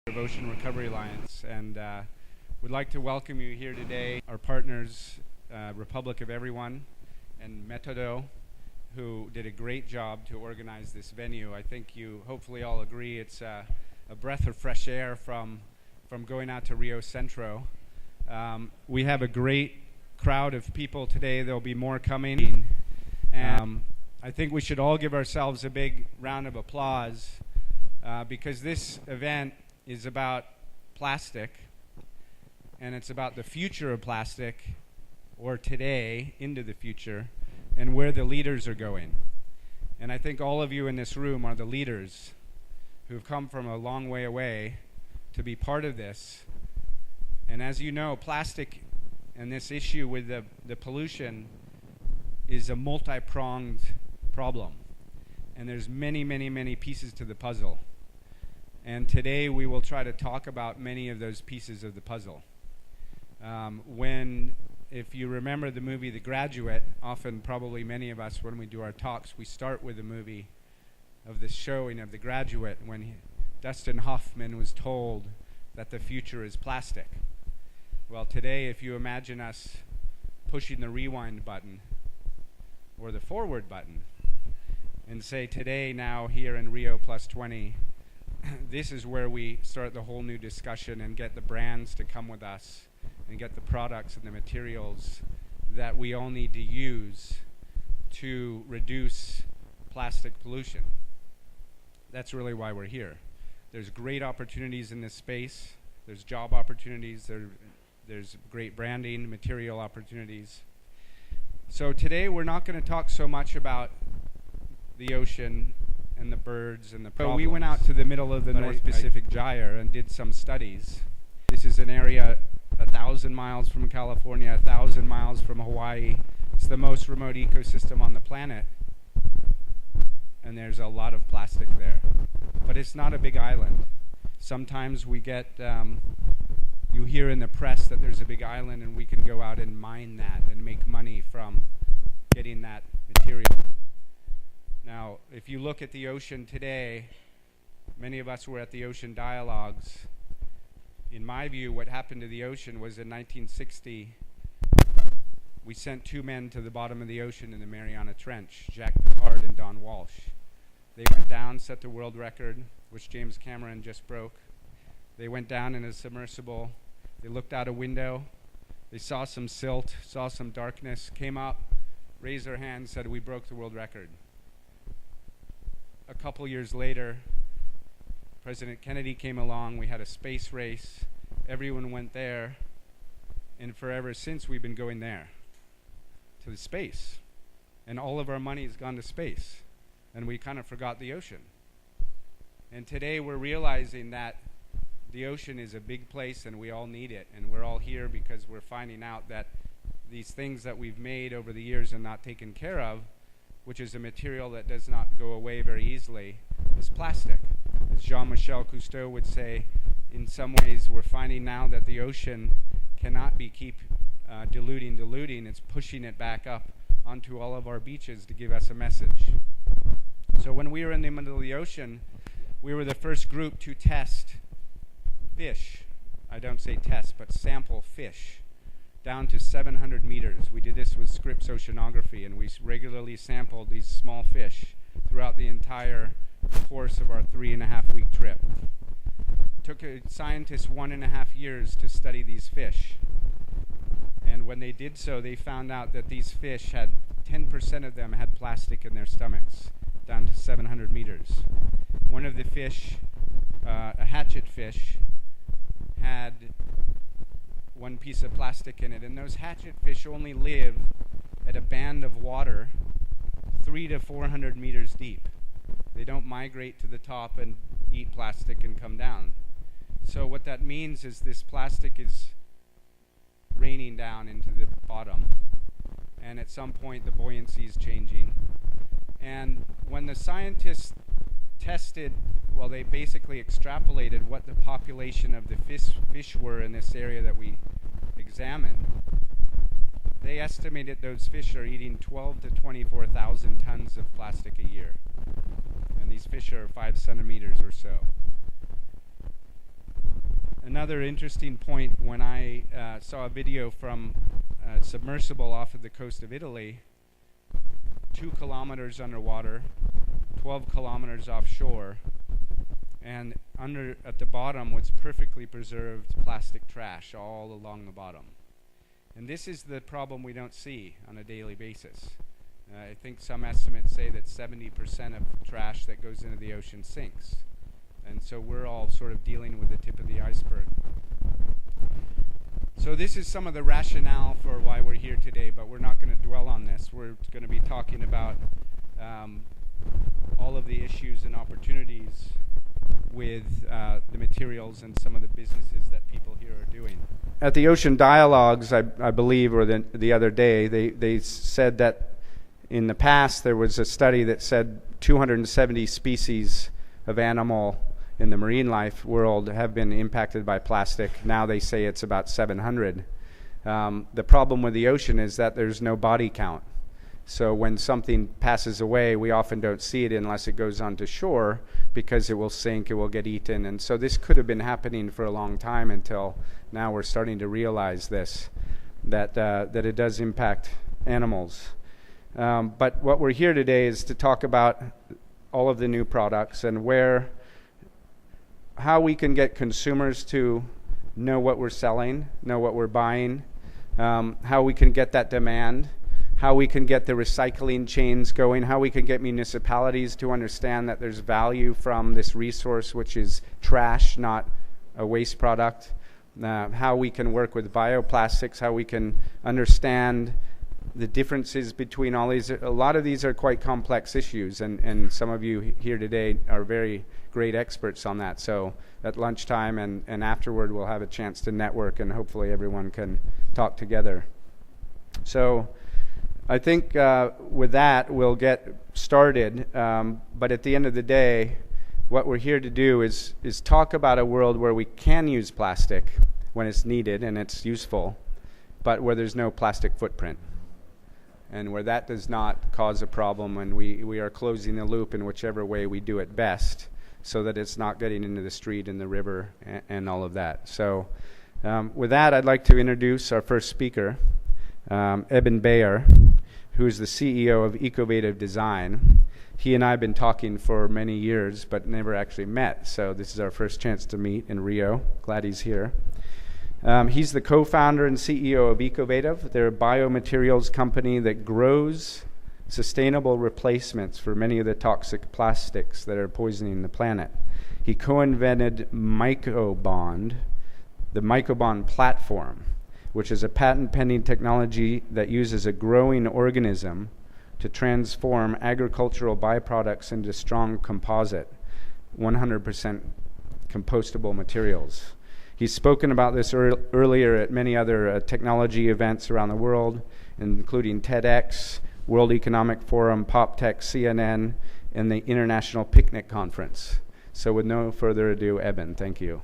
of Ocean Recovery Alliance, and would like to welcome you here today. Our partners, Republic of Everyone and Metodo, who did a great job to organize this venue. I think you hopefully all agree it's a breath of fresh air from going out to Rio Centro. We have a great crowd of people today. There'll be more coming. I think we should all give ourselves a big round of applause because this event is about plastic, and it's about the future of plastic, or today into the future, and where the leaders are going. And I think all of you in this room are the leaders who've come from a long way away to be part of this. And as you know, plastic and this issue with the pollution is a multi-pronged problem. And there's many pieces to the puzzle. And today we will try to talk about many of those pieces of the puzzle. If you remember the movie The Graduate, often probably many of us when we do our talks, we start with a movie of the showing of The Graduate when Dustin Hoffman was told that the future is plastic. Well, today if you imagine us pushing the rewind button or the forward button and say today, now, here in Rio+20, this is where we start the whole new discussion and get the brands to come with us and get the products and the materials that we all need to use to reduce plastic pollution. That's really why we're here. There's great opportunities in this space. There's job opportunities. There's great branding, material opportunities. So today we're not going to talk so much about the ocean and the birds and the problems. We went out to the middle of the North Pacific Gyre and did some studies. This is an area 1,000 miles from California, 1,000 miles from Hawaii. It's the most remote ecosystem on the planet. And there's a lot of plastic there. But it's not a big island. Sometimes we get, you hear in the press that there's a big island and we can go out and mine that and make money from getting that material. Now, if you look at the ocean today, many of us were at the ocean dialogues. In my view, what happened to the ocean was in 1960, we sent two men to the bottom of the ocean in the Mariana Trench, Jacques Piccard and Don Walsh. They went down, set the world record, which James Cameron just broke. They went down in a submersible. They looked out a window. They saw some silt, saw some darkness, came up, raised their hands, said, "We broke the world record." A couple years later, President Kennedy came along. We had a space race. Everyone went there. And forever since, we've been going there, to the space. And all of our money has gone to space. And we kind of forgot the ocean. And today we're realizing that the ocean is a big place and we all need it. And we're all here because we're finding out that these things that we've made over the years and not taken care of, which is a material that does not go away very easily, is plastic. As Jean-Michel Cousteau would say, in some ways we're finding now that the ocean cannot keep diluting. It's pushing it back up onto all of our beaches to give us a message. So when we were in the middle of the ocean, we were the first group to test fish. I don't say test, but sample fish down to 700 meters. We did this with Scripps Oceanography, and we regularly sampled these small fish throughout the entire course of our 3.5-week trip. It took scientists 1.5 years to study these fish. And when they did so, they found out that these fish had 10% of them had plastic in their stomachs, down to 700 meters. One of the fish, a hatchet fish, had one piece of plastic in it, and those hatchet fish only live at a band of water 300 to 400 meters deep. They don't migrate to the top and eat plastic and come down. So what that means is this plastic is raining down into the bottom, and at some point the buoyancy is changing. And when the scientists tested, well, they basically extrapolated what the population of the fish were in this area that we examined. They estimated those fish are eating 12 to 24,000 tons of plastic a year. And these fish are 5 centimeters or so. another interesting point, when I saw a video from a submersible off of the coast of Italy, 2 kilometers underwater, 12 kilometers offshore, and at the bottom was perfectly preserved plastic trash all along the bottom. And this is the problem we don't see on a daily basis. I think some estimates say that 70% of trash that goes into the ocean sinks. And so we're all sort of dealing with the tip of the iceberg. So this is some of the rationale for why we're here today, but we're not going to dwell on this. We're going to be talking about all of the issues and opportunities with the materials and some of the businesses that people here are doing. At the Ocean Dialogues, I believe, or the other day, they said that in the past there was a study that said 270 species of animal in the marine life world have been impacted by plastic. Now they say it's about 700. The problem with the ocean is that there's no body count. So when something passes away, we often don't see it unless it goes onto shore, because it will sink, it will get eaten. And so this could have been happening for a long time until now we're starting to realize this, that it does impact animals. But what we're here today is to talk about all of the new products and how we can get consumers to know what we're selling, know what we're buying, how we can get that demand, how we can get the recycling chains going, how we can get municipalities to understand that there's value from this resource, which is trash, not a waste product, how we can work with bioplastics, how we can understand the differences between all these. A lot of these are quite complex issues, and some of you here today are very great experts on that. So at lunchtime and afterward, we'll have a chance to network, and hopefully everyone can talk together. So I think with that, we'll get started. But at the end of the day, what we're here to do is talk about a world where we can use plastic when it's needed and it's useful, but where there's no plastic footprint, and where that does not cause a problem, and we are closing the loop in whichever way we do it best, so that it's not getting into the street and the river and all of that. So with that, I'd like to introduce our first speaker, Eben Bayer, who is the CEO of Ecovative Design. He and I have been talking for many years, but never actually met, so this is our first chance to meet in Rio. Glad he's here. He's the co-founder and CEO of Ecovative. They're a biomaterials company that grows sustainable replacements for many of the toxic plastics that are poisoning the planet. He co-invented MycoBond, the MycoBond platform, which is a patent-pending technology that uses a growing organism to transform agricultural byproducts into strong composite, 100% compostable materials. He's spoken about this earlier at many other technology events around the world, including TEDx, World Economic Forum, PopTech, CNN, and the International Picnic Conference. So with no further ado, Eben, thank you.